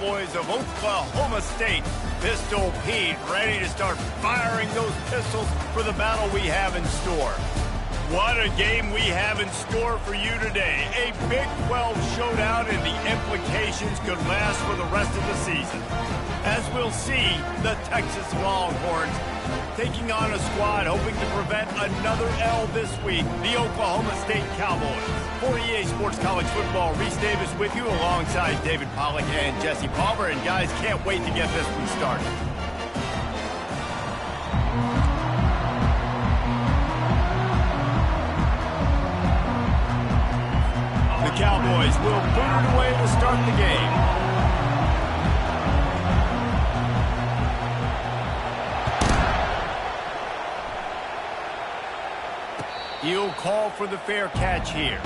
Cowboys of Oklahoma State. Pistol Pete ready to start firing those pistols for the battle we have in store. What a game we have in store for you today. A Big 12 showdown, and the implications could last for the rest of the season. As we'll see, the Texas Longhorns taking on a squad hoping to prevent another L this week, the Oklahoma State Cowboys. For EA Sports College Football, Reese Davis with you alongside David Pollack and Jesse Palmer. And guys, can't wait to get this one started. The Cowboys will boot it away to start the game. He'll call for the fair catch here.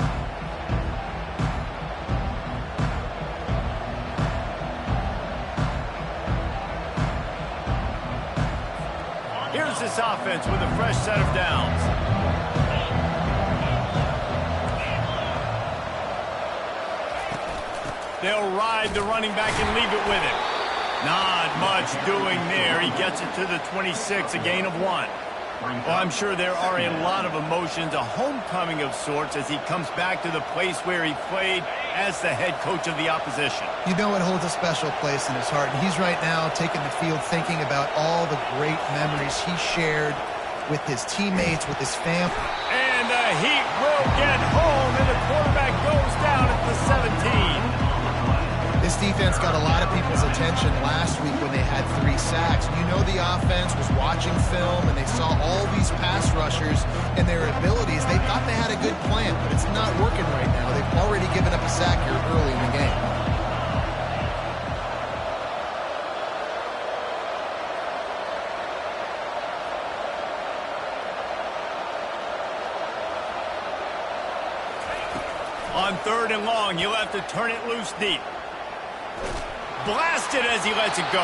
Here's this offense with a fresh set of downs. They'll ride the running back and leave it with him. Not much doing there. He gets it to the 26, a gain of 1. Well, I'm sure there are a lot of emotions, a homecoming of sorts, as he comes back to the place where he played as the head coach of the opposition. You know it holds a special place in his heart, and he's right now taking the field thinking about all the great memories he shared with his teammates, with his family. And the Heat will get home, and the quarterback goes down at the 17. This defense got a lot of people's attention last week when they had 3 sacks. You know the offense was watching film, and they saw all these pass rushers and their abilities. They thought they had a good plan, but it's not working right now. They've already given up a sack here early in the game. On 3rd and long, he'll have to turn it loose deep. Blasted as he lets it go.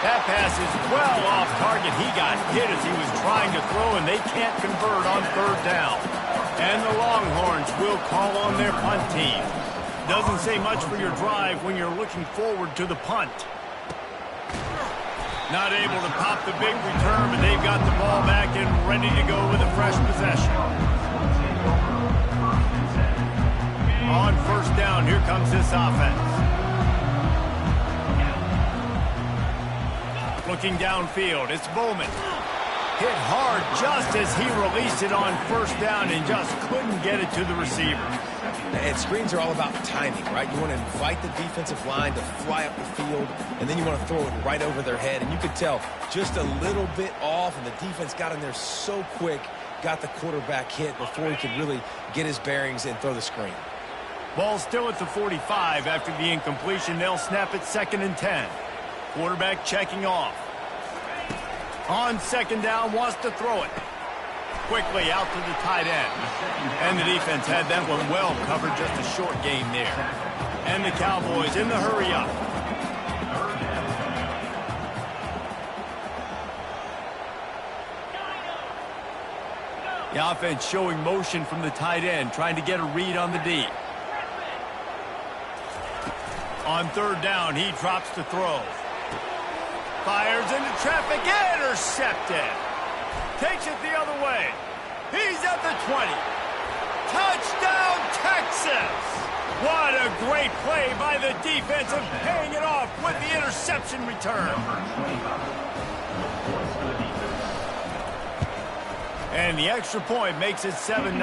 That pass is well off target. He got hit as he was trying to throw, and they can't convert on 3rd down. And the Longhorns will call on their punt team. Doesn't say much for your drive when you're looking forward to the punt. Not able to pop the big return, but they've got the ball back and ready to go with a fresh possession. On 1st down, here comes this offense. Looking downfield, it's Bowman. Hit hard just as he released it on 1st down and just couldn't get it to the receiver. And screens are all about timing, right? You want to invite the defensive line to fly up the field, and then you want to throw it right over their head. And you could tell just a little bit off, and the defense got in there so quick, got the quarterback hit before he could really get his bearings and throw the screen. Ball still at the 45 after the incompletion. They'll snap it 2nd and 10. Quarterback checking off. On 2nd down, wants to throw it. Quickly out to the tight end. And the defense had that one well covered, just a short gain there. And the Cowboys in the hurry up. The offense showing motion from the tight end, trying to get a read on the D. On 3rd down, he drops to throw. Fires into traffic, intercepted. Takes it the other way. He's at the 20. Touchdown, Texas! What a great play by the defense of paying it off with the interception return. And the extra point makes it 7-0.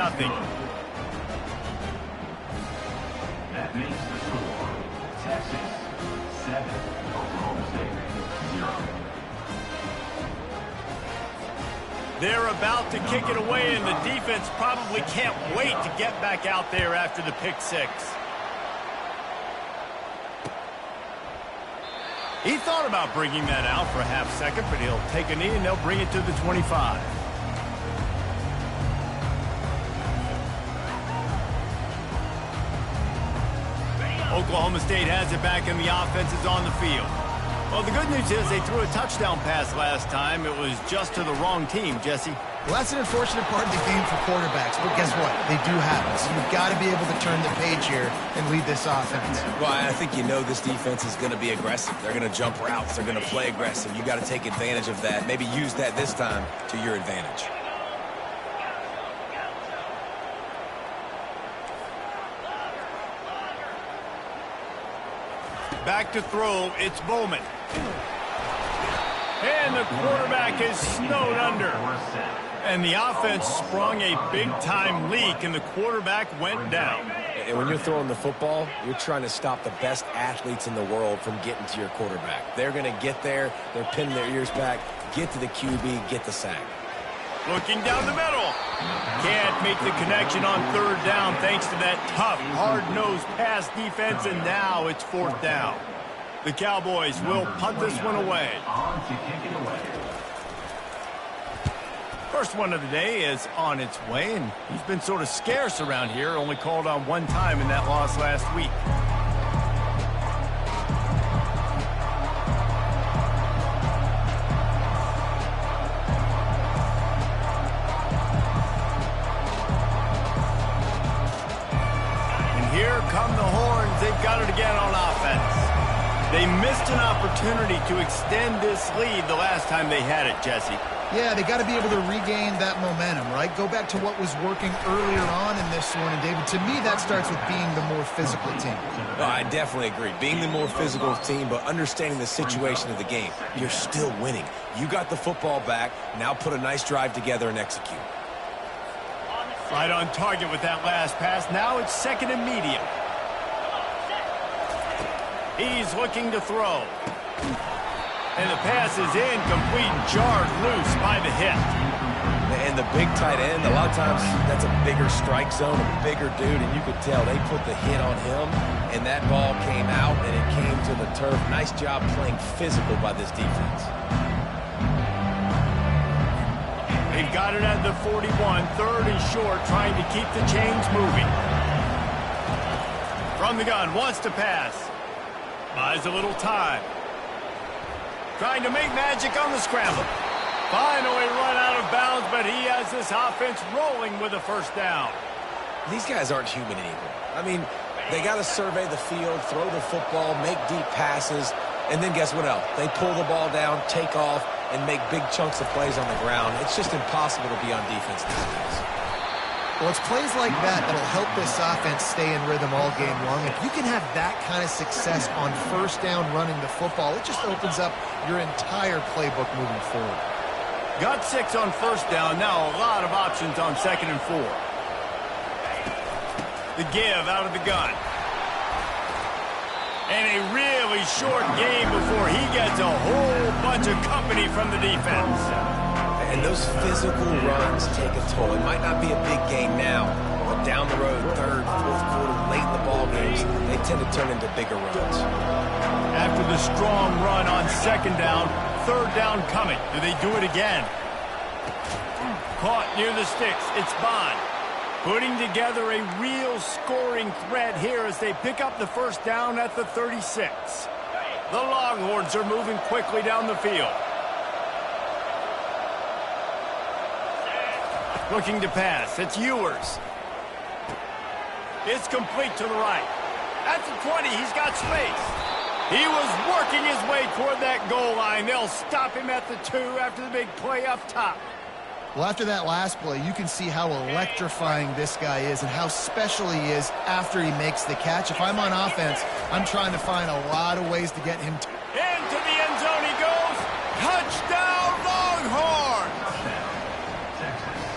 That makes the score Texas 7, Oklahoma State 0. They're about to kick it away, and the defense probably can't wait to get back out there after the pick 6. He thought about bringing that out for a half second, but he'll take a knee and they'll bring it to the 25. Oklahoma State has it back and the offense is on the field. Well, the good news is they threw a touchdown pass last time. It was just to the wrong team, Jesse. Well, that's an unfortunate part of the game for quarterbacks, but guess what? They do have it. So you've got to be able to turn the page here and lead this offense. Well, I think you know this defense is going to be aggressive. They're going to jump routes. They're going to play aggressive. You got to take advantage of that. Maybe use that this time to your advantage. Back to throw, it's Bowman. And the quarterback is snowed under. And the offense sprung a big-time leak, and the quarterback went down. And when you're throwing the football, you're trying to stop the best athletes in the world from getting to your quarterback. They're going to get there. They're pinning their ears back, get to the QB, get the sack. Looking down the middle. Can't make the connection on third down thanks to that tough, hard-nosed pass defense, and now it's fourth down. The Cowboys will punt this one away. First one of the day is on its way, and he's been sort of scarce around here, only called on one time in that loss last week. And here come the horns. They've got it again on offense. They missed an opportunity to extend this lead the last time they had it, Jesse. Yeah, they got to be able to regain that momentum, right? Go back to what was working earlier on in this one. And, David, to me, that starts with being the more physical team. Oh, I definitely agree. Being the more physical team, but understanding the situation of the game. You're still winning. You got the football back. Now put a nice drive together and execute. Right on target with that last pass. Now it's second and medium. He's looking to throw. And the pass is incomplete, jarred loose by the hit. And the big tight end, a lot of times that's a bigger strike zone, a bigger dude, and you could tell they put the hit on him, and that ball came out, and it came to the turf. Nice job playing physical by this defense. They've got it at the 41, third and short, trying to keep the chains moving. From the gun, wants to pass. Buys a little time. Trying to make magic on the scramble. Finally run out of bounds, but he has this offense rolling with a first down. These guys aren't human anymore. I mean, they got to survey the field, throw the football, make deep passes, and then guess what else? They pull the ball down, take off, and make big chunks of plays on the ground. It's just impossible to be on defense these days. Well, it's plays like that that'll help this offense stay in rhythm all game long. If you can have that kind of success on first down running the football, it just opens up your entire playbook moving forward. Got 6 on first down. Now a lot of options on second and 4. The give out of the gun. And a really short game before he gets a whole bunch of company from the defense. And those physical runs take a toll. It might not be a big game now, but down the road, third, fourth quarter, late in the ball games, they tend to turn into bigger runs. After the strong run on second down, third down coming. Do they do it again? Caught near the sticks. It's Bond. Putting together a real scoring threat here as they pick up the first down at the 36. The Longhorns are moving quickly down the field. Looking to pass. It's Ewers. It's complete to the right. At the 20, he's got space. He was working his way toward that goal line. They'll stop him at the 2 after the big play up top. Well, after that last play, you can see how electrifying this guy is and how special he is after he makes the catch. If I'm on offense, I'm trying to find a lot of ways to get him to... Into the end zone he goes. Touchdown, Longhorns!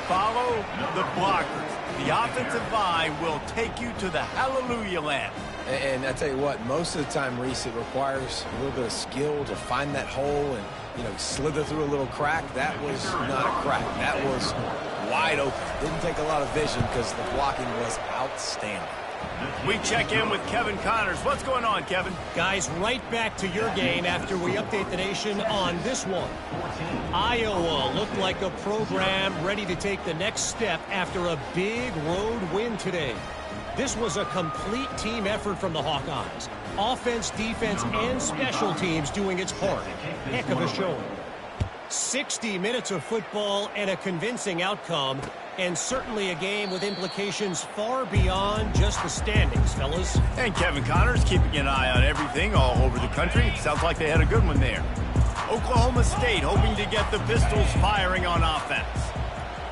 Follow the blockers. The offensive line will take you to the hallelujah land. And I tell you what, most of the time, Reese, it requires a little bit of skill to find that hole and, you know, slither through a little crack. That was not a crack. That was wide open. Didn't take a lot of vision because the blocking was outstanding. We check in with Kevin Connors. What's going on, Kevin? Guys, right back to your game after we update the nation on this one. Iowa looked like a program ready to take the next step after a big road win today. This was a complete team effort from the Hawkeyes. Offense, defense, and special teams doing its part. Heck of a showing. 60 minutes of football and a convincing outcome, and certainly a game with implications far beyond just the standings, fellas. And Kevin Connors keeping an eye on everything all over the country. Sounds like they had a good one there. Oklahoma State hoping to get the Pistols firing on offense.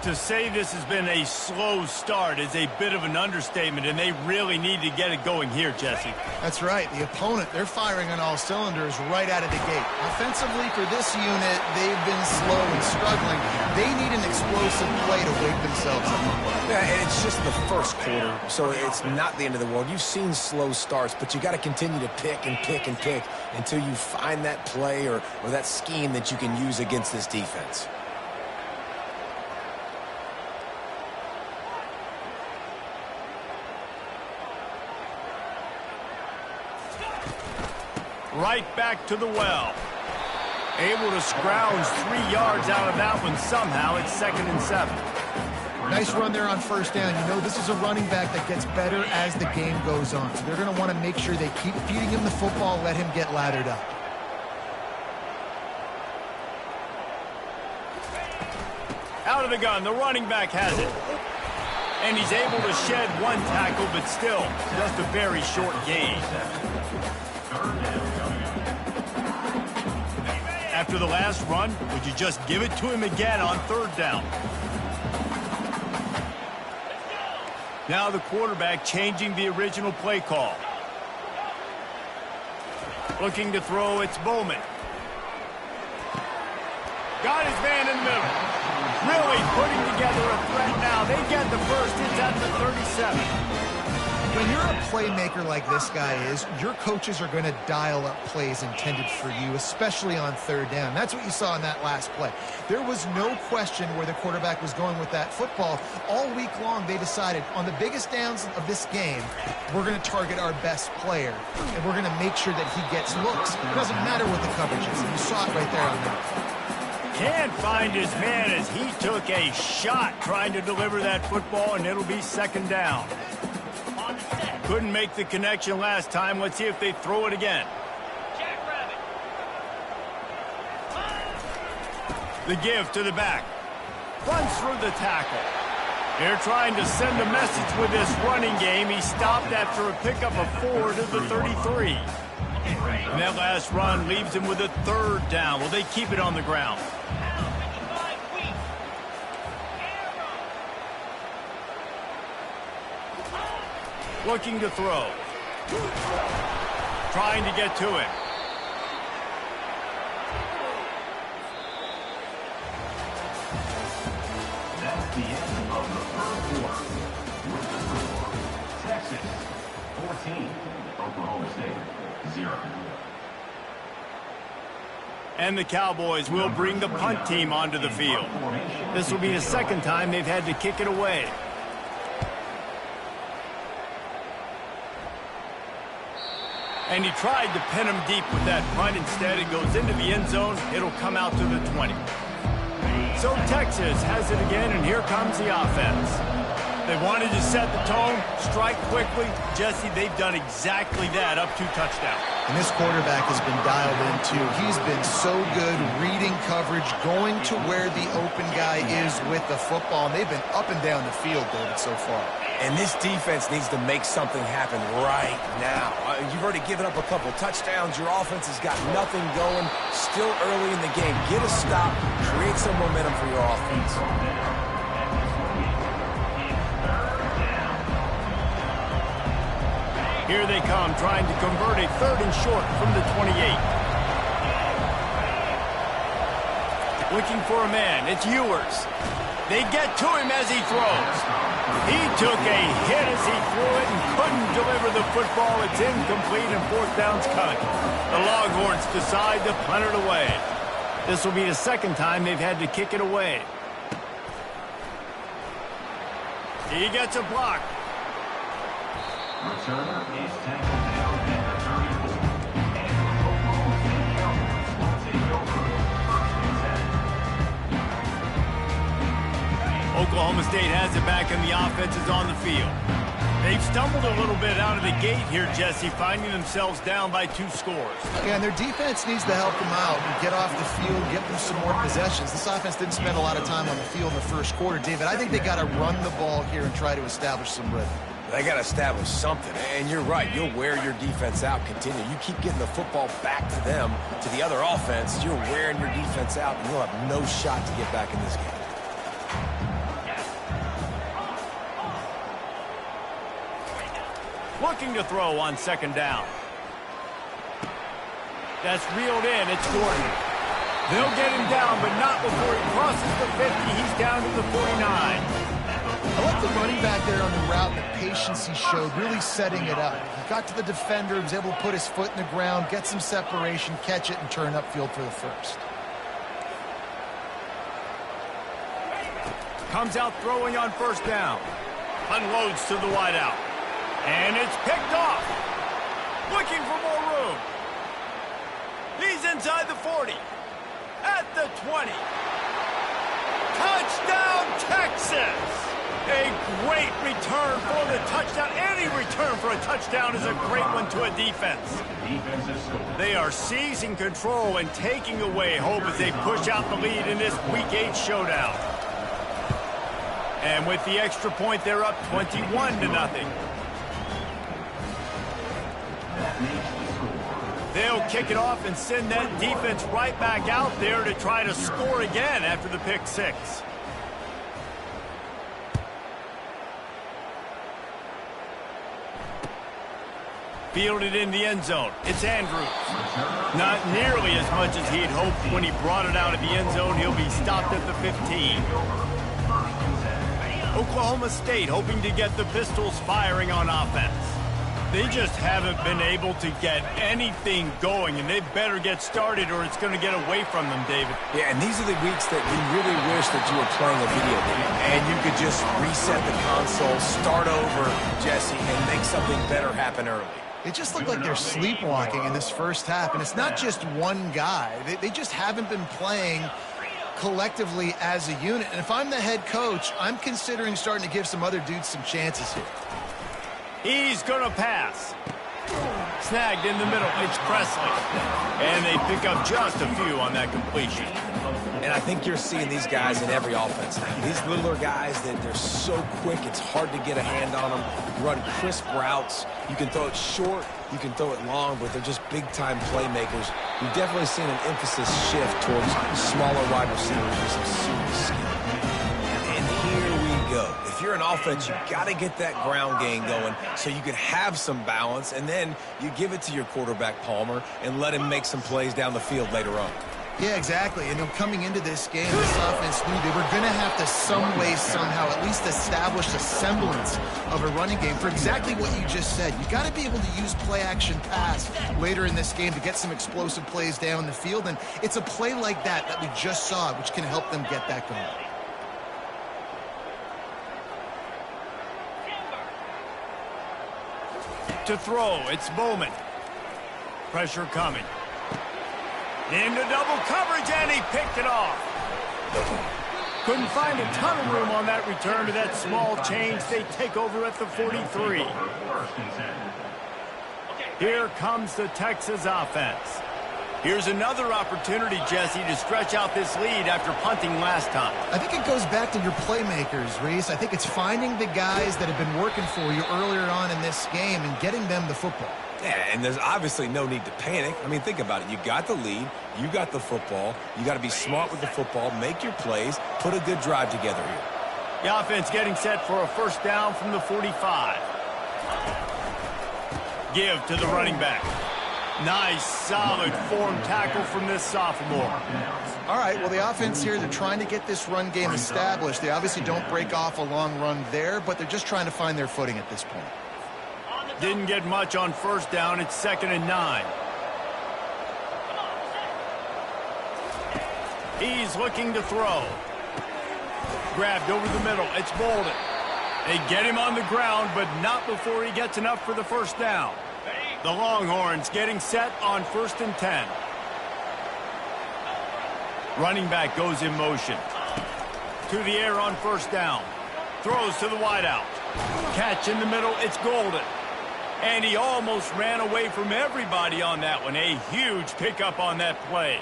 To say this has been a slow start is a bit of an understatement, and they really need to get it going here, Jesse. That's right. The opponent, they're firing on all cylinders right out of the gate. Offensively, for this unit, they've been slow and struggling. They need an explosive play to wake themselves up. Yeah, and it's just the first quarter, so it's not the end of the world. You've seen slow starts, but you got to continue to pick and pick and pick until you find that play or that scheme that you can use against this defense. Right back to the well. Able to scrounge 3 yards out of that one somehow. It's 2nd and 7. Nice run there on first down. You know, this is a running back that gets better as the game goes on. So they're going to want to make sure they keep feeding him the football, let him get lathered up. Out of the gun, the running back has it. And he's able to shed 1 tackle, but still, just a very short gain. After the last run, would you just give it to him again on 3rd down? Now the quarterback changing the original play call. Looking to throw, it's Bowman. Got his man in the middle. Really putting together a threat now. They get the first. It's at the 37. When you're a playmaker like this guy is, your coaches are going to dial up plays intended for you, especially on 3rd down. That's what you saw in that last play. There was no question where the quarterback was going with that football. All week long, they decided on the biggest downs of this game, we're going to target our best player, and we're going to make sure that he gets looks. It doesn't matter what the coverage is. You saw it right there on that. Can't find his man as he took a shot trying to deliver that football, and it'll be 2nd down. Couldn't make the connection last time. Let's see if they throw it again. The give to the back. Runs through the tackle. They're trying to send a message with this running game. He stopped after a pickup of 4 to the 33. And that last run leaves him with a 3rd down. Will they keep it on the ground? Looking to throw. Trying to get to it. That's the end of the 3rd quarter. With the score, Texas 14, Oklahoma State 0. And the Cowboys will bring the punt team onto the field. This will be the 2nd time they've had to kick it away. And he tried to pin him deep with that punt. Instead, it goes into the end zone. It'll come out to the 20. So Texas has it again, and here comes the offense. They wanted to set the tone, strike quickly. Jesse, they've done exactly that, up 2 touchdowns. And this quarterback has been dialed in, too. He's been so good reading coverage, going to where the open guy is with the football. And they've been up and down the field, David, so far. And this defense needs to make something happen right now. You've already given up a couple touchdowns. Your offense has got nothing going. Still early in the game. Get a stop. Create some momentum for your offense. Here they come, trying to convert a 3rd and short from the 28. Looking for a man. It's Ewers. They get to him as he throws. He took a hit as he threw it and couldn't deliver the football. It's incomplete and 4th down's cut. The Longhorns decide to punt it away. This will be the 2nd time they've had to kick it away. He gets a block. Returner is tackled down at the 34. And Oklahoma State Cowboys will take over 1st and 10. Oklahoma State has it back and the offense is on the field. They've stumbled a little bit out of the gate here, Jesse, finding themselves down by 2 scores. Yeah, and their defense needs to help them out and get off the field, get them some more possessions. This offense didn't spend a lot of time on the field in the first quarter, David. I think they got to run the ball here and try to establish some rhythm. They got to establish something, and you're right. You'll wear your defense out. Continue. You keep getting the football back to them, to the other offense. You're wearing your defense out, and you'll have no shot to get back in this game. Looking to throw on 2nd down. That's reeled in. It's Gordon. They'll get him down, but not before he crosses the 50. He's down to the 49. I like the running back there on the route and the patience he showed, really setting it up. He got to the defender, was able to put his foot in the ground, get some separation, catch it, and turn upfield for the first. Comes out throwing on 1st down. Unloads to the wideout. And it's picked off. Looking for more room. He's inside the 40. At the 20. Touchdown, Texas! A great return for the touchdown. Any return for a touchdown is a great one to a defense. They are seizing control and taking away hope as they push out the lead in this Week 8 showdown. And with the extra point, they're up 21-0. They'll kick it off and send that defense right back out there to try to score again after the pick 6. Fielded in the end zone. It's Andrews. Not nearly as much as he had hoped when he brought it out of the end zone. He'll be stopped at the 15. Oklahoma State hoping to get the Pistols firing on offense. They just haven't been able to get anything going, and they better get started or it's going to get away from them, David. Yeah, and these are the weeks that you really wish that you were playing a video game and you could just reset the console, start over, Jesse, and make something better happen early. It just looked like they're sleepwalking in this first half, and it's not just one guy. They just haven't been playing collectively as a unit. And if I'm the head coach, I'm considering starting to give some other dudes some chances here. He's going to pass. Snagged in the middle. It's Presley. And they pick up just a few on that completion. And I think you're seeing these guys in every offense. These littler guys, they're so quick, it's hard to get a hand on them. You run crisp routes. You can throw it short, you can throw it long, but they're just big-time playmakers. You've definitely seen an emphasis shift towards smaller wide receivers with some serious skill. And here we go. If you're an offense, you've got to get that ground game going so you can have some balance, and then you give it to your quarterback, Palmer, and let him make some plays down the field later on. Yeah, exactly. And coming into this game, this offense knew they were going to have to some way, somehow, at least establish a semblance of a running game for exactly what you just said. You got to be able to use play-action pass later in this game to get some explosive plays down the field. And it's a play like that we just saw, which can help them get that going. To throw, it's Bowman. Pressure coming. Into double coverage, and he picked it off. Couldn't find a ton of room on that return to that small change. They take over at the 43. Here comes the Texas offense. Here's another opportunity, Jesse, to stretch out this lead after punting last time. I think it goes back to your playmakers, Reese. I think it's finding the guys that have been working for you earlier on in this game and getting them the football. Yeah, and there's obviously no need to panic. I mean, think about it. You got the lead. You got the football. You got to be smart with the football, make your plays, put a good drive together here. The offense getting set for a first down from the 45. Give to the running back. Nice, solid form tackle from this sophomore. All right, well, the offense here, they're trying to get this run game established. They obviously don't break off a long run there, but they're just trying to find their footing at this point. Didn't get much on first down. It's 2nd and 9. He's looking to throw. Grabbed over the middle. It's Bolden. They get him on the ground, but not before he gets enough for the first down. The Longhorns getting set on 1st and 10. Running back goes in motion. To the air on first down. Throws to the wideout. Catch in the middle, it's golden. And he almost ran away from everybody on that one. A huge pickup on that play.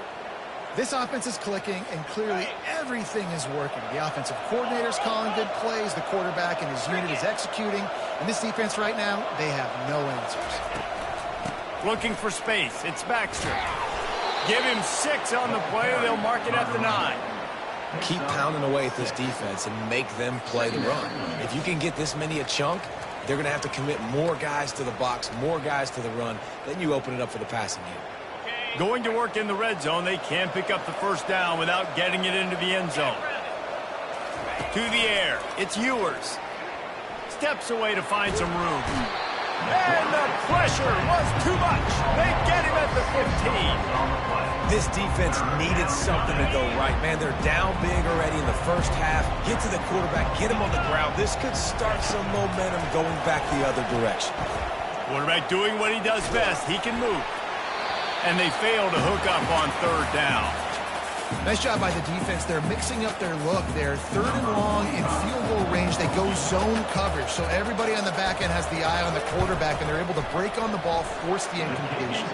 This offense is clicking, and clearly everything is working. The offensive coordinator's calling good plays. The quarterback and his unit is executing. And this defense right now, they have no answers. Looking for space. It's Baxter. Give him 6 on the play. They'll mark it at the 9. Keep pounding away at this defense and make them play the run. If you can get this many a chunk, they're going to have to commit more guys to the box, more guys to the run. Then you open it up for the passing game. Going to work in the red zone. They can't pick up the first down without getting it into the end zone. To the air. It's Ewers. Steps away to find some room. And the pressure was too much. They get him at the 15. This defense needed something to go right, man. They're down big already in the first half. Get to the quarterback, get him on the ground. This could start some momentum going back the other direction. Quarterback doing what he does best. He can move. And they fail to hook up on 3rd down. Nice job by the defense. They're mixing up their look. They're 3rd and long in field goal range. They go zone coverage. So everybody on the back end has the eye on the quarterback, and they're able to break on the ball, force the incompletion.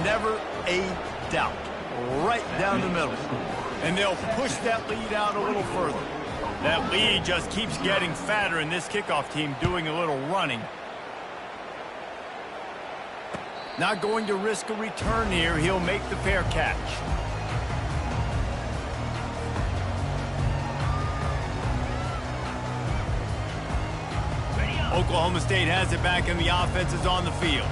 Never a doubt. Right down the middle. And they'll push that lead out a little further. That lead just keeps getting fatter, and this kickoff team doing a little running. Not going to risk a return here. He'll make the fair catch. Oklahoma State has it back, and the offense is on the field.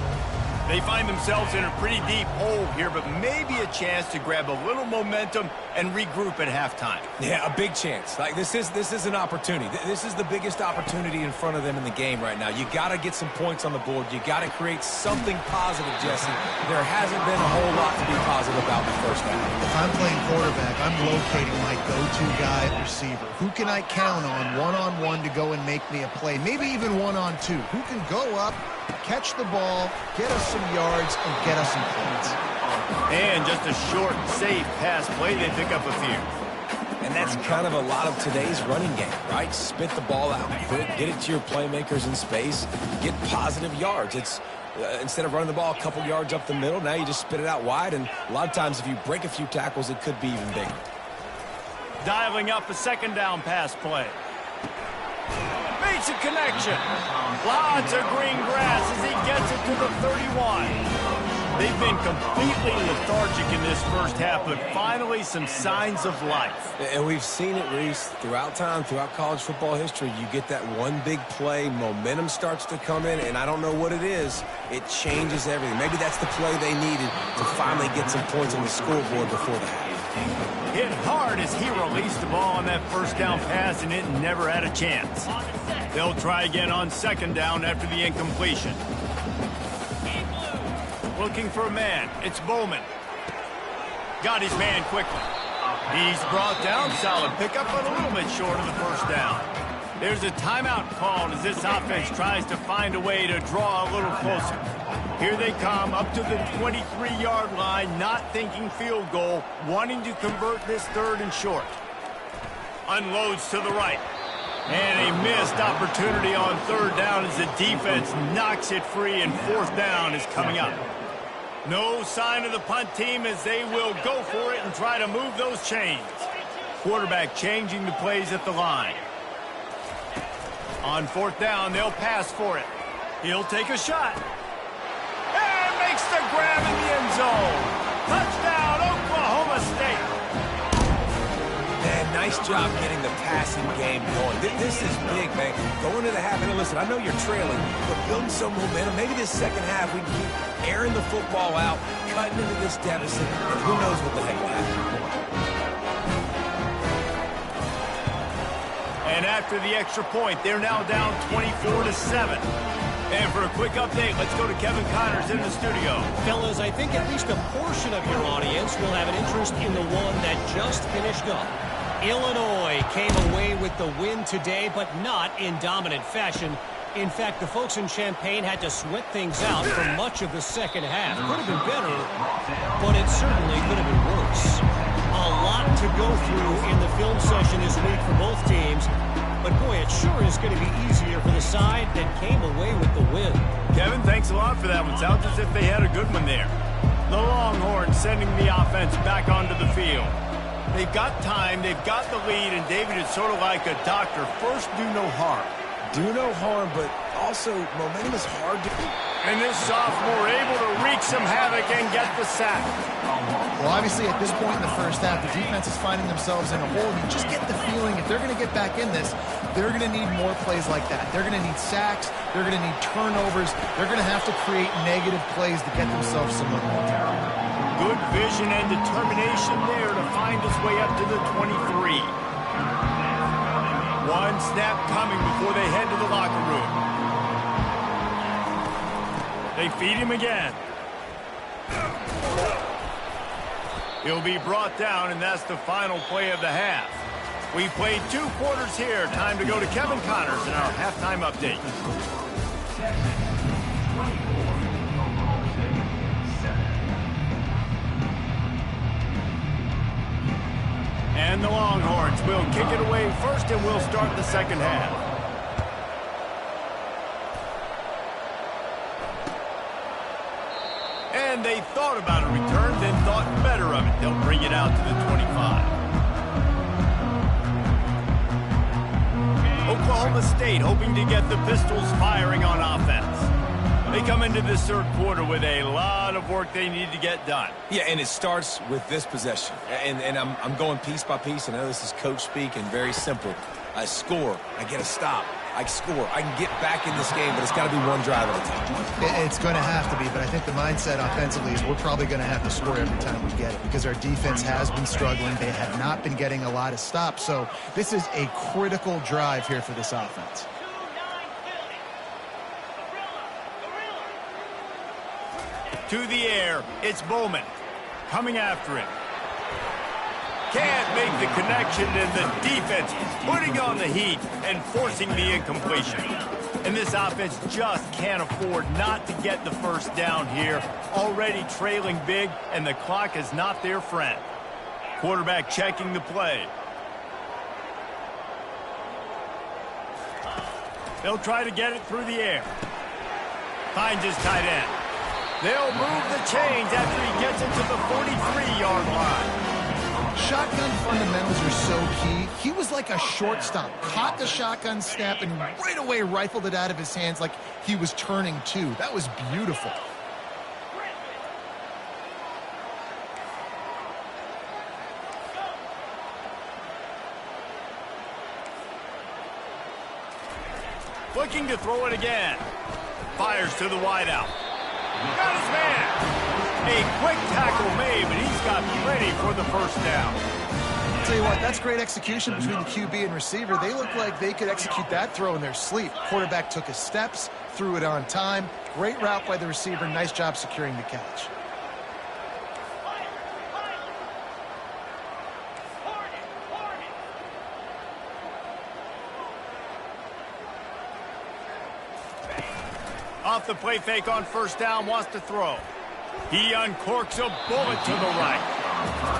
They find themselves in a pretty deep hole here, but maybe a chance to grab a little momentum and regroup at halftime. Yeah, a big chance. Like this is an opportunity. This is the biggest opportunity in front of them in the game right now. You got to get some points on the board. You got to create something positive, Jesse. There hasn't been a whole lot to be positive about in the first half. If I'm playing quarterback, I'm locating my go-to guy at receiver. Who can I count on one-on-one to go and make me a play? Maybe even one-on-two. Who can go up, catch the ball, get us some yards, and get us some points. And just a short, safe pass play. They pick up a few. And that's kind of a lot of today's running game, right? Spit the ball out, get it to your playmakers in space, get positive yards. It's instead of running the ball a couple yards up the middle, now you just spit it out wide, and a lot of times if you break a few tackles, it could be even bigger. Dialing up a 2nd down pass play. Makes a connection. Lots of green grass as he gets it to the 31. They've been completely lethargic in this first half, but finally some signs of life. And we've seen it, Reese, throughout time, throughout college football history. You get that one big play, momentum starts to come in, and I don't know what it is. It changes everything. Maybe that's the play they needed to finally get some points on the scoreboard before the half. Hit hard as he released the ball on that 1st down pass, and it never had a chance. They'll try again on 2nd down after the incompletion. Looking for a man. It's Bowman. Got his man quickly. He's brought down. Solid pickup, but a little bit short of the 1st down. There's a timeout called as this offense tries to find a way to draw a little closer. Here they come up to the 23-yard line, not thinking field goal, wanting to convert this 3rd and short. Unloads to the right. And a missed opportunity on 3rd down as the defense knocks it free, and 4th down is coming up. No sign of the punt team as they will go for it and try to move those chains. Quarterback changing the plays at the line. On 4th down, they'll pass for it. He'll take a shot. And makes the grab in the end zone. Touchdown, Oklahoma State. Man, nice job getting the passing game going. This is big, man. Going to the half, and listen, I know you're trailing, but building some momentum. Maybe this 2nd half we can keep airing the football out, cutting into this deficit, and who knows what the heck will happen. And after the extra point, they're now down 24-7. And for a quick update, let's go to Kevin Connors in the studio. Fellas, I think at least a portion of your audience will have an interest in the one that just finished up. Illinois came away with the win today, but not in dominant fashion. In fact, the folks in Champaign had to sweat things out for much of the 2nd half. Could have been better, but it certainly could have been worse. A lot to go through in the film session this week for both teams. but boy, it sure is going to be easier for the side that came away with the win. Kevin, thanks a lot for that one. Sounds as if they had a good one there. The Longhorns sending the offense back onto the field. They've got time, they've got the lead, and David, it's sort of like a doctor. First, do no harm. Do no harm, but also momentum is hard to... And this sophomore able to wreak some havoc and get the sack. Well, obviously, at this point in the first half, the defense is finding themselves in a hole. You just get the feeling if they're going to get back in this, they're going to need more plays like that. They're going to need sacks. They're going to need turnovers. They're going to have to create negative plays to get themselves some momentum. Good vision and determination there to find his way up to the 23. One snap coming before they head to the locker room. They feed him again. He'll be brought down, and that's the final play of the half. We played 2 quarters here. Time to go to Kevin Connors in our halftime update. And the Longhorns will kick it away first, and we'll start the second half. And they thought about a return, then thought better of it. They'll bring it out to the 25. Oklahoma State hoping to get the Pistols firing on offense. They come into this third quarter with a lot of work they need to get done. Yeah, and it starts with this possession. And I'm going piece by piece. I know this is coach speak and very simple. I score. I get a stop. I score. I can get back in this game, but it's got to be one drive at a time. It's going to have to be, but I think the mindset offensively is we're probably going to have to score every time we get it because our defense has been struggling. They have not been getting a lot of stops, so this is a critical drive here for this offense. To the air, it's Bowman coming after him. Can't make the connection, and the defense putting on the heat and forcing the incompletion. And this offense just can't afford not to get the first down here. Already trailing big, and the clock is not their friend. Quarterback checking the play. They'll try to get it through the air. Finds his tight end. They'll move the chains after he gets it to the 43-yard line. Shotgun fundamentals are so key. He was like a shortstop. Caught the shotgun snap and right away rifled it out of his hands like he was turning two. That was beautiful. Looking to throw it again. Fires to the wideout. Got his man. A quick tackle made, but he's got plenty for the first down. I'll tell you what, that's great execution between the QB and receiver. They look like they could execute that throw in their sleep. Quarterback took his steps, threw it on time. Great route by the receiver. Nice job securing the catch. Off the play fake on first down, wants to throw. He uncorks a bullet to the right.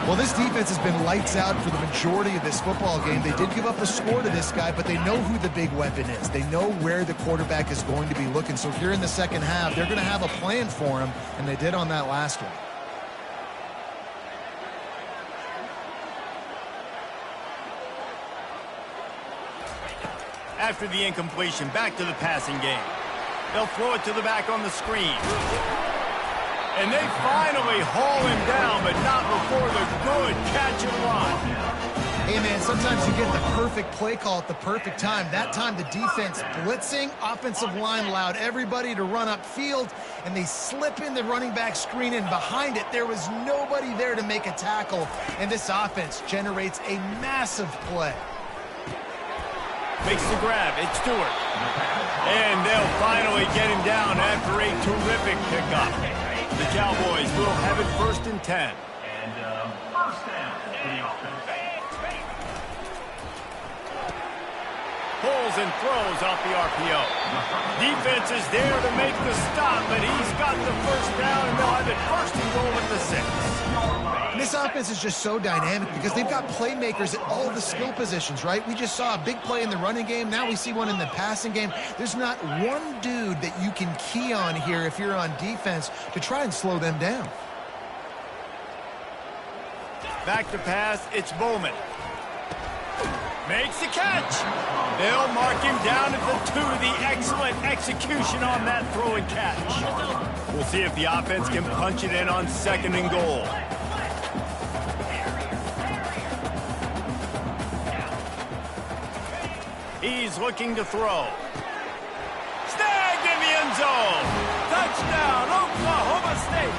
Well, this defense has been lights out for the majority of this football game. They did give up a score to this guy, but they know who the big weapon is. They know where the quarterback is going to be looking. So here in the second half, they're going to have a plan for him, and they did on that last one. After the incompletion, back to the passing game. They'll throw it to the back on the screen. And they finally haul him down, but not before the good catch and run. Hey, man, sometimes you get the perfect play call at the perfect time. That time the defense blitzing, offensive line allowed everybody to run upfield, and they slip in the running back screen, and behind it there was nobody there to make a tackle, and this offense generates a massive play. Makes the grab. It's Stewart. And they'll finally get him down after a terrific pickup. The Cowboys will have it 1st and 10. And first down for the offense. Pulls and throws off the RPO. Defense is there to make the stop, but he's got the first down, and they'll have it 1st and goal at the 6. this offense is just so dynamic because they've got playmakers at all the skill positions, right? We just saw a big play in the running game. Now we see one in the passing game. There's not one dude that you can key on here if you're on defense to try and slow them down. Back to pass, it's Bowman. Makes the catch. They'll mark him down at the 2. The excellent execution on that throw and catch. We'll see if the offense can punch it in on 2nd and goal. He's looking to throw. Snagged in the end zone. Touchdown, Oklahoma State.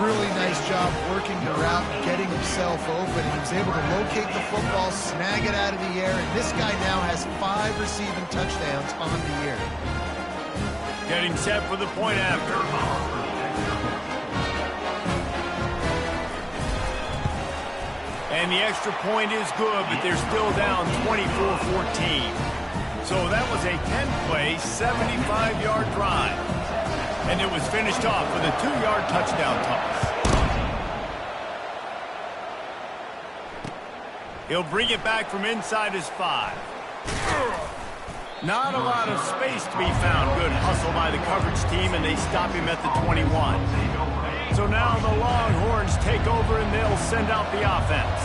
Really nice job working the route and getting himself open. He was able to locate the football, snag it out of the air, and this guy now has 5 receiving touchdowns on the year. Getting set for the point after. And the extra point is good, but they're still down 24-14. So that was a 10-play, 75-yard drive. And it was finished off with a 2-yard touchdown toss. He'll bring it back from inside his 5. Not a lot of space to be found. Good hustle by the coverage team, and they stop him at the 21. So now the Longhorns take over, and they'll send out the offense.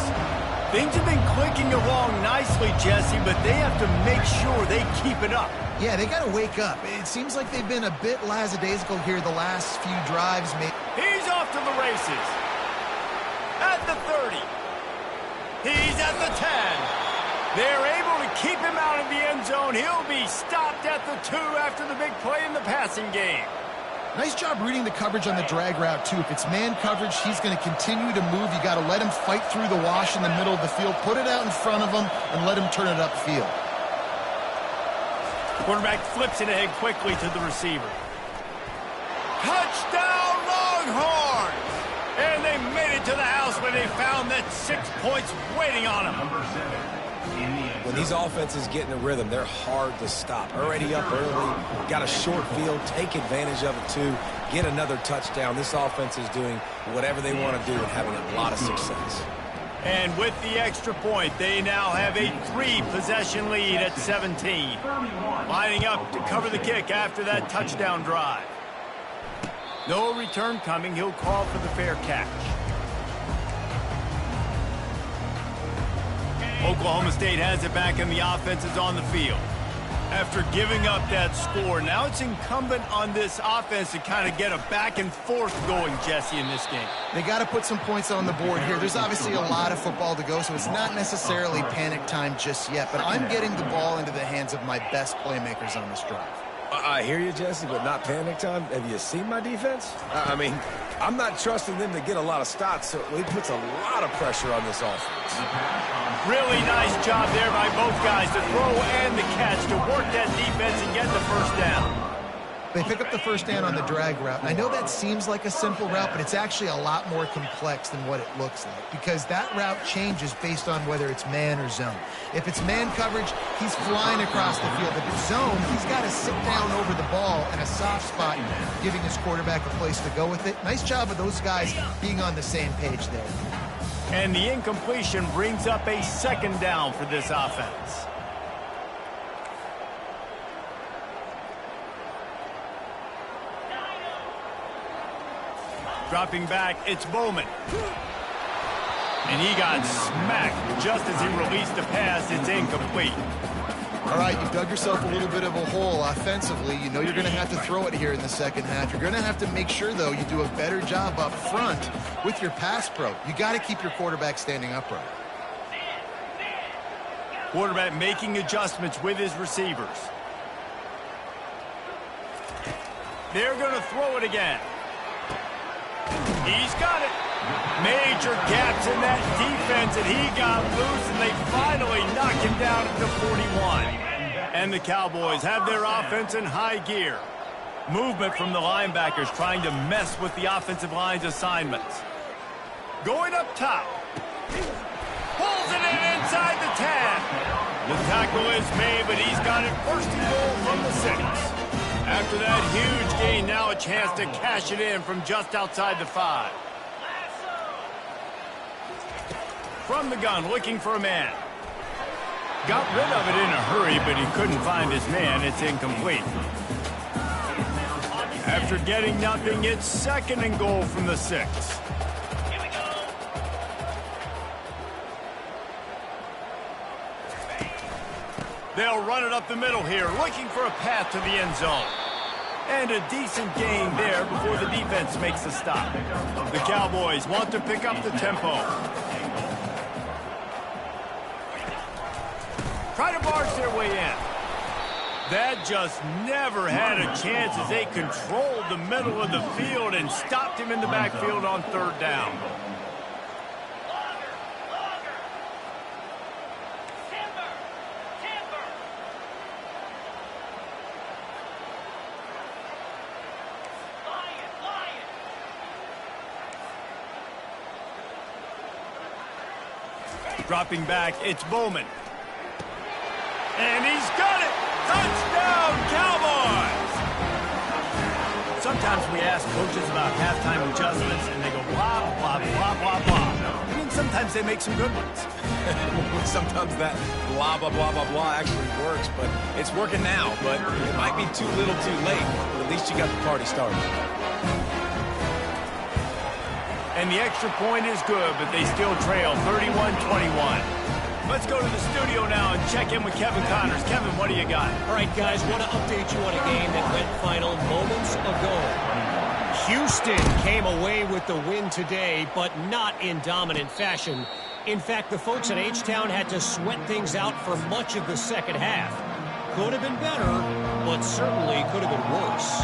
Things have been clicking along nicely, Jesse, but they have to make sure they keep it up. Yeah, they got to wake up. It seems like they've been a bit lackadaisical here the last few drives. He's off to the races. At the 30. He's at the 10. They're able to keep him out of the end zone. He'll be stopped at the 2 after the big play in the passing game. Nice job reading the coverage on the drag route, too. If it's man coverage, he's going to continue to move. You got to let him fight through the wash in the middle of the field, put it out in front of him, and let him turn it upfield. Quarterback flips it ahead quickly to the receiver. Touchdown, Longhorns! And they made it to the house when they found that 6 points waiting on them. When these offenses get in a rhythm, they're hard to stop. Already up early, got a short field, take advantage of it too, get another touchdown. This offense is doing whatever they want to do and having a lot of success. And with the extra point, they now have a 3-possession lead at 17. Lining up to cover the kick after that touchdown drive. No return coming. He'll call for the fair catch. Oklahoma State has it back, and the offense is on the field. After giving up that score, now it's incumbent on this offense to kind of get a back and forth going, Jesse, in this game. They got to put some points on the board here. There's obviously a lot of football to go, so it's not necessarily panic time just yet, but I'm getting the ball into the hands of my best playmakers on this drive. I hear you, Jesse, but not panic time. Have you seen my defense? I mean, I'm not trusting them to get a lot of stops, so it puts a lot of pressure on this offense. Really nice job there by both guys to throw and the catch to work that defense and get the first down. They pick up the first down on the drag route. I know that seems like a simple route, but it's actually a lot more complex than what it looks like because that route changes based on whether it's man or zone. If it's man coverage, he's flying across the field. If it's zone, he's got to sit down over the ball in a soft spot, giving his quarterback a place to go with it. Nice job of those guys being on the same page there. And the incompletion brings up a 2nd down for this offense. Dropping back, it's Bowman. And he got smacked just as he released the pass. It's incomplete. All right, you've dug yourself a little bit of a hole offensively. You know you're going to have to throw it here in the second half. You're going to have to make sure, though, you do a better job up front with your pass pro. You got to keep your quarterback standing upright. Quarterback making adjustments with his receivers. They're going to throw it again. He's got it. Major gaps in that defense, and he got loose, and they finally knock him down at the 41. And the Cowboys have their offense in high gear. Movement from the linebackers trying to mess with the offensive line's assignments. Going up top. Pulls it in inside the 10. The tackle is made, but he's got it 1st and goal from the 6. After that huge gain, now a chance to cash it in from just outside the 5. From the gun, looking for a man. Got rid of it in a hurry, but he couldn't find his man. It's incomplete. After getting nothing, it's 2nd and goal from the 6. They'll run it up the middle here, looking for a path to the end zone. And a decent gain there before the defense makes the stop. The Cowboys want to pick up the tempo. Try to barge their way in. That just never had a chance as they controlled the middle of the field and stopped him in the backfield on 3rd down. Dropping back, it's Bowman. And he's got it! Touchdown, Cowboys! Sometimes we ask coaches about halftime adjustments, and they go blah, blah, blah, blah, blah. And then sometimes they make some good ones. Sometimes that blah, blah, blah, blah, blah actually works, but it's working now. But it might be too little too late, but at least you got the party started. And the extra point is good, but they still trail 31-21. Let's go to the studio now and check in with Kevin Connors. Kevin, what do you got? All right, guys, want to update you on a game that went final moments ago. Houston came away with the win today, but not in dominant fashion. In fact, the folks at H-Town had to sweat things out for much of the second half. Could have been better, but certainly could have been worse.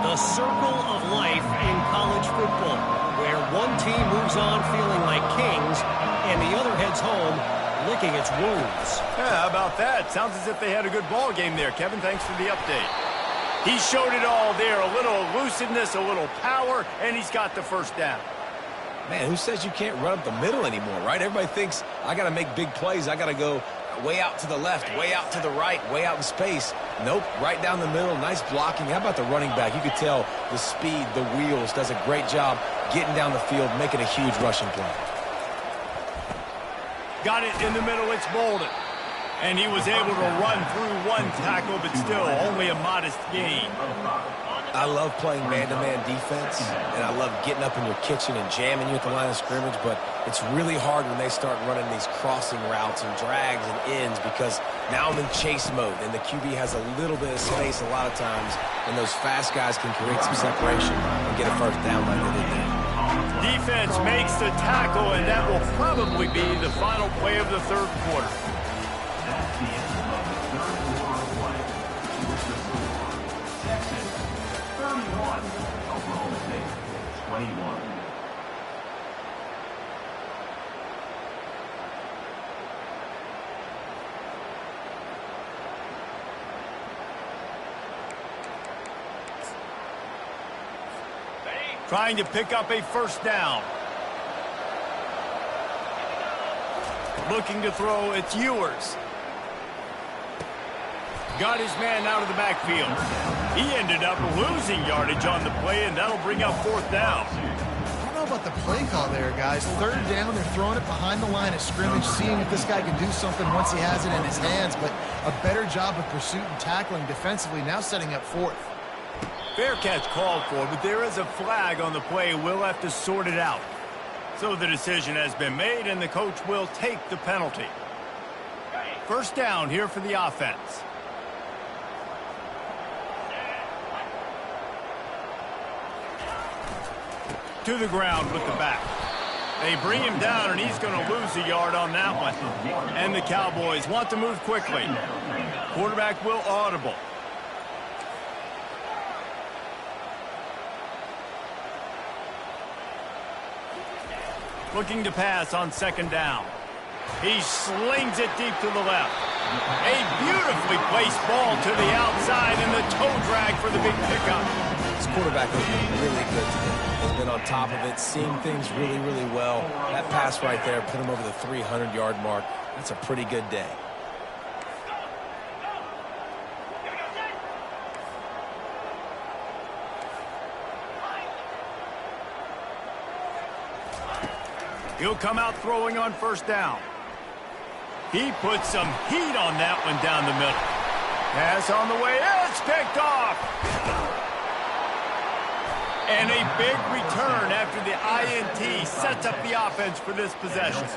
The circle of life in college football, where one team moves on feeling like kings and the other heads home licking its wounds. Yeah, how about that? Sounds as if they had a good ball game there. Kevin, thanks for the update. He showed it all there. A little elusiveness, a little power, and he's got the 1st down. Man, who says you can't run up the middle anymore, right? Everybody thinks I got to make big plays. I got to go way out to the left, way out to the right, way out in space. Nope, right down the middle. Nice blocking. How about the running back? You could tell the speed, the wheels, does a great job getting down the field, making a huge rushing play. Got it in the middle, it's Bolden. And he was able to run through one tackle, but still only a modest gain. I love playing man-to-man defense, and I love getting up in your kitchen and jamming you at the line of scrimmage, but it's really hard when they start running these crossing routes and drags and ends because now I'm in chase mode, and the QB has a little bit of space a lot of times, and those fast guys can create some separation and get a 1st down like they did there. Defense makes the tackle, and that will probably be the final play of the 3rd quarter. That's the end of the 3rd quarter play. With the score, Texas 31, Oklahoma State 21. Trying to pick up a 1st down. Looking to throw, it's Ewers. Got his man out of the backfield. He ended up losing yardage on the play, and that'll bring up 4th down. I don't know about the play call there, guys. 3rd down, they're throwing it behind the line of scrimmage, seeing if this guy can do something once he has it in his hands, but a better job of pursuit and tackling defensively, now setting up 4th. Fair catch called for, but there is a flag on the play. We'll have to sort it out. So the decision has been made, and the coach will take the penalty. 1st down here for the offense. To the ground with the back. They bring him down, and he's going to lose a yard on that one. And the Cowboys want to move quickly. Quarterback will audible. Looking to pass on 2nd down. He slings it deep to the left. A beautifully placed ball to the outside, and the toe drag for the big pickup. This quarterback has been really good today. He's been on top of it, seeing things really, really well. That pass right there put him over the 300-yard mark. That's a pretty good day. He'll come out throwing on first down. He puts some heat on that one down the middle. Pass on the way. It's picked off. And a big return after the INT sets up the offense for this possession.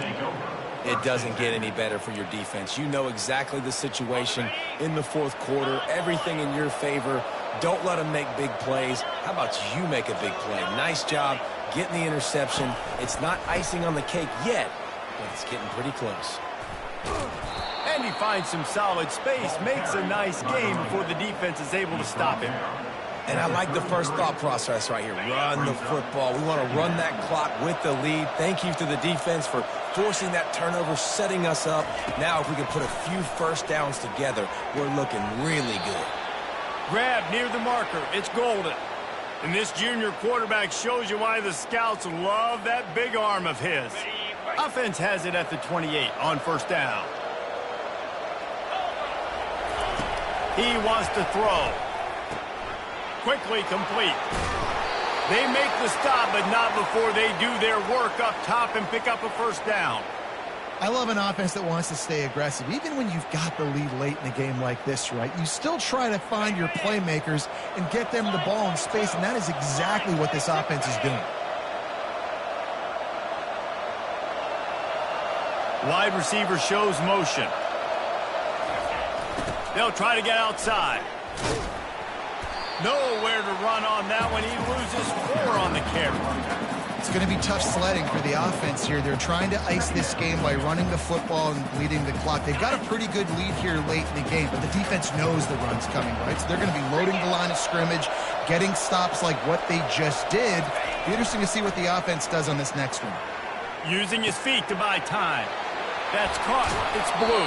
It doesn't get any better for your defense. You know exactly the situation in the fourth quarter. Everything in your favor. Don't let them make big plays. How about you make a big play? Nice job getting the interception. It's not icing on the cake yet, but it's getting pretty close. And he finds some solid space, makes a nice game before the defense is able to stop him. And I like the first thought process right here. Run the football. We want to run that clock with the lead. Thank you to the defense for forcing that turnover, setting us up. Now if we can put a few first downs together, we're looking really good. Grab near the marker. It's golden. And this junior quarterback shows you why the scouts love that big arm of his. Offense has it at the 28 on first down. He wants to throw. Quickly complete. They make the stop, but not before they do their work up top and pick up a first down. I love an offense that wants to stay aggressive. Even when you've got the lead late in a game like this, right, you still try to find your playmakers and get them the ball in space, and that is exactly what this offense is doing. Wide receiver shows motion. They'll try to get outside. Nowhere to run on that one. He loses 4 on the carry. It's going to be tough sledding for the offense here. They're trying to ice this game by running the football and leading the clock. They've got a pretty good lead here late in the game, but the defense knows the run's coming, right? So they're going to be loading the line of scrimmage, getting stops like what they just did. Be interesting to see what the offense does on this next one. Using his feet to buy time. That's caught. It's blue.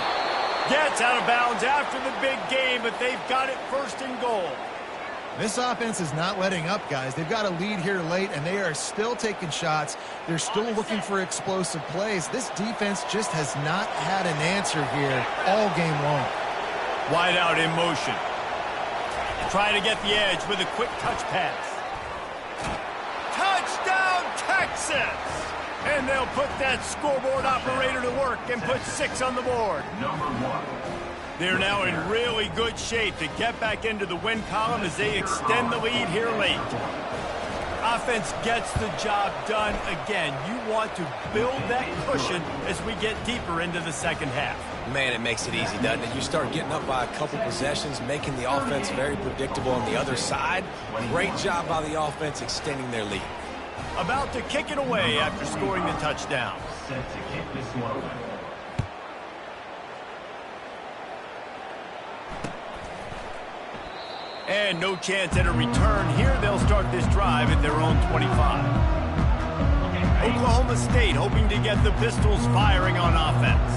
Gets out of bounds after the big game, but they've got it first and goal. This offense is not letting up, guys. They've got a lead here late, and they are still taking shots. They're still looking for explosive plays. This defense just has not had an answer here all game long. Wide out in motion. Try to get the edge with a quick touch pass. Touchdown, Texas! And they'll put that scoreboard operator to work and put 6 on the board. Number 1. They're now in really good shape to get back into the win column as they extend the lead here late. Offense gets the job done again. You want to build that cushion as we get deeper into the second half. Man, it makes it easy, doesn't it? You start getting up by a couple possessions, making the offense very predictable on the other side. Great job by the offense extending their lead. About to kick it away after scoring the touchdown. Set to kick this one away. And no chance at a return here. They'll start this drive at their own 25. Oklahoma State hoping to get the Pistols firing on offense.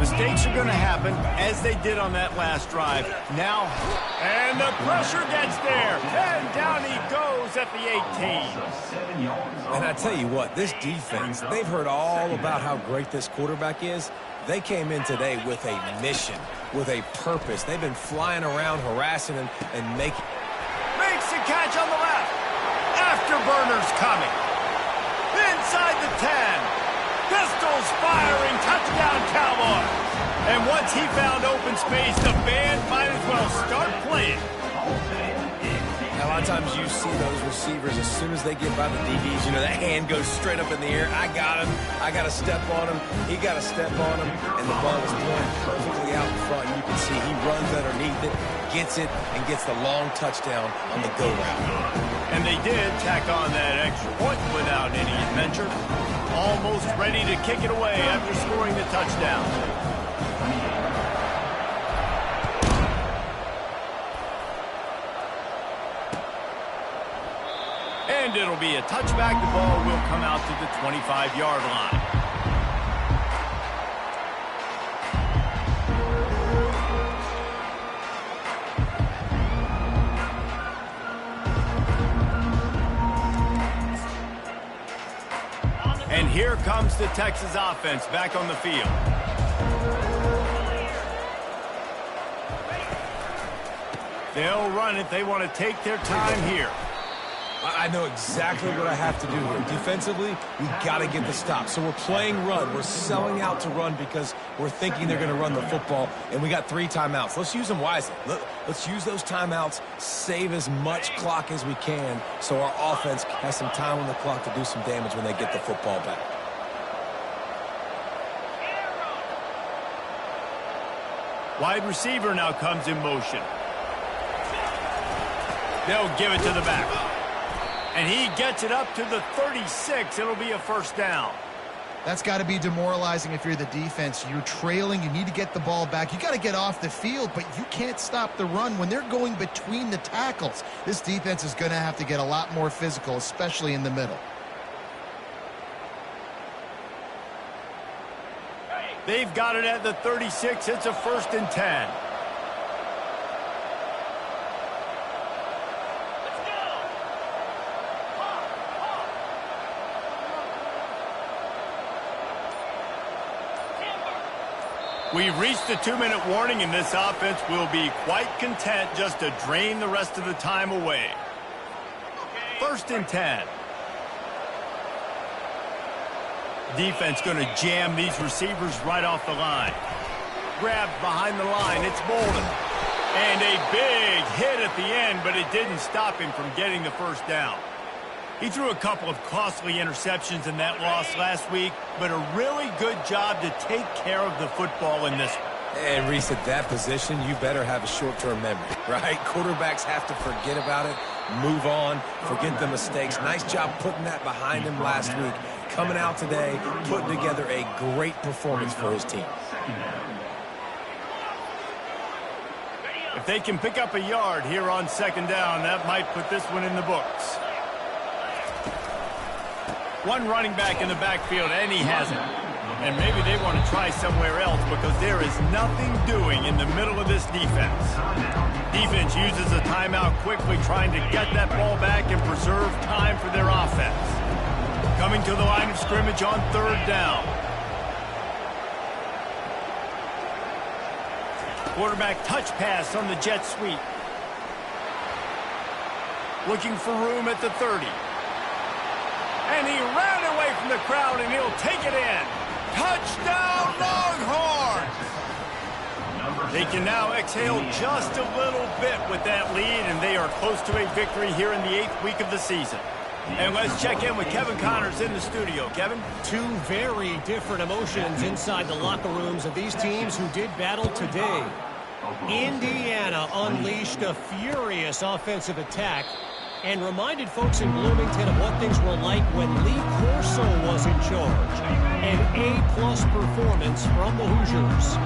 Mistakes are going to happen as they did on that last drive. Now, and the pressure gets there. And down he goes at the 18. And I tell you what, this defense, they've heard all about how great this quarterback is. They came in today with a mission, with a purpose. They've been flying around, harassing him, and makes a catch on the left. Afterburners coming. Inside the 10. Pistols firing. Touchdown, Cowboys. And once he found open space, the band might as well start playing. A lot of times you see those receivers, as soon as they get by the DBs, you know, that hand goes straight up in the air. I got him. I got to step on him. He got to step on him. And the ball is thrown perfectly out in front. You can see he runs underneath it, gets it, and gets the long touchdown on the go route. And they did tack on that extra point without any adventure. Almost ready to kick it away after scoring the touchdown. And it'll be a touchback. The ball will come out to the 25-yard line. And here comes the Texas offense back on the field. They'll run it. They want to take their time here. I know exactly what I have to do here. Defensively, we got to get the stop. So we're playing run. We're selling out to run because we're thinking they're going to run the football, and we got 3 timeouts. Let's use them wisely. Let's use those timeouts, save as much clock as we can so our offense has some time on the clock to do some damage when they get the football back. Wide receiver now comes in motion. They'll give it to the back. And he gets it up to the 36. It'll be a first down. That's got to be demoralizing if you're the defense. You're trailing. You need to get the ball back. You got to get off the field, but you can't stop the run when they're going between the tackles. This defense is going to have to get a lot more physical, especially in the middle. They've got it at the 36. It's a 1st and 10. We've reached the 2-minute warning, and this offense will be quite content just to drain the rest of the time away. 1st and 10. Defense going to jam these receivers right off the line. Grabbed behind the line. It's Bolden. And a big hit at the end, but it didn't stop him from getting the first down. He threw a couple of costly interceptions in that loss last week, but a really good job to take care of the football in this one. And Reese, at that position, you better have a short-term memory, right? Quarterbacks have to forget about it, move on, forget the mistakes. Nice job putting that behind him last week. Coming out today, putting together a great performance for his team. If they can pick up a yard here on 2nd down, that might put this one in the books. One running back in the backfield, and he has it. And maybe they want to try somewhere else because there is nothing doing in the middle of this defense. Defense uses a timeout quickly, trying to get that ball back and preserve time for their offense. Coming to the line of scrimmage on 3rd down. Quarterback touch pass on the jet sweep. Looking for room at the 30. And he ran away from the crowd, and he'll take it in. Touchdown, Longhorns! They can now exhale just a little bit with that lead, and they are close to a victory here in the 8th week of the season. And let's check in with Kevin Connors in the studio. Kevin? 2 very different emotions inside the locker rooms of these teams who did battle today. Indiana unleashed a furious offensive attack and reminded folks in Bloomington of what things were like when Lee Corso was in charge. An A-plus performance from the Hoosiers.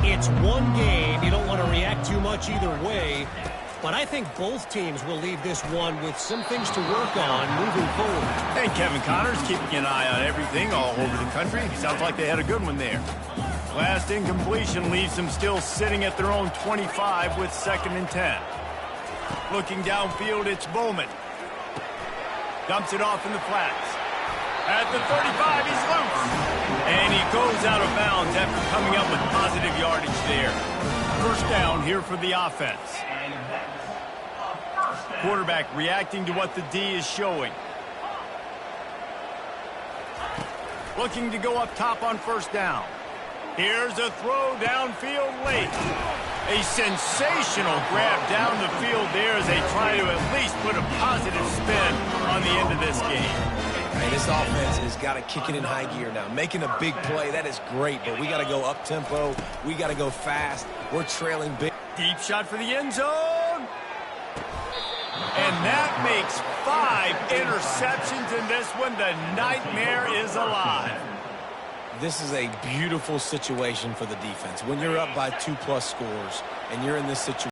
It's one game. You don't want to react too much either way. But I think both teams will leave this one with some things to work on moving forward. Hey, Kevin Connors keeping an eye on everything all over the country. Sounds like they had a good one there. Last incompletion leaves them still sitting at their own 25 with 2nd and 10. Looking downfield, it's Bowman. Dumps it off in the flats. At the 35, he's loose. And he goes out of bounds after coming up with positive yardage there. First down here for the offense. Quarterback reacting to what the D is showing. Looking to go up top on 1st down. Here's a throw downfield late. A sensational grab down the field there as they try to at least put a positive spin on the end of this game. Hey, this offense has got to kick it in high gear now. Making a big play, that is great, but we got to go up-tempo. We got to go fast. We're trailing big. Deep shot for the end zone. And that makes 5 interceptions in this one. The nightmare is alive. This is a beautiful situation for the defense. When you're up by 2+ scores and you're in this situation,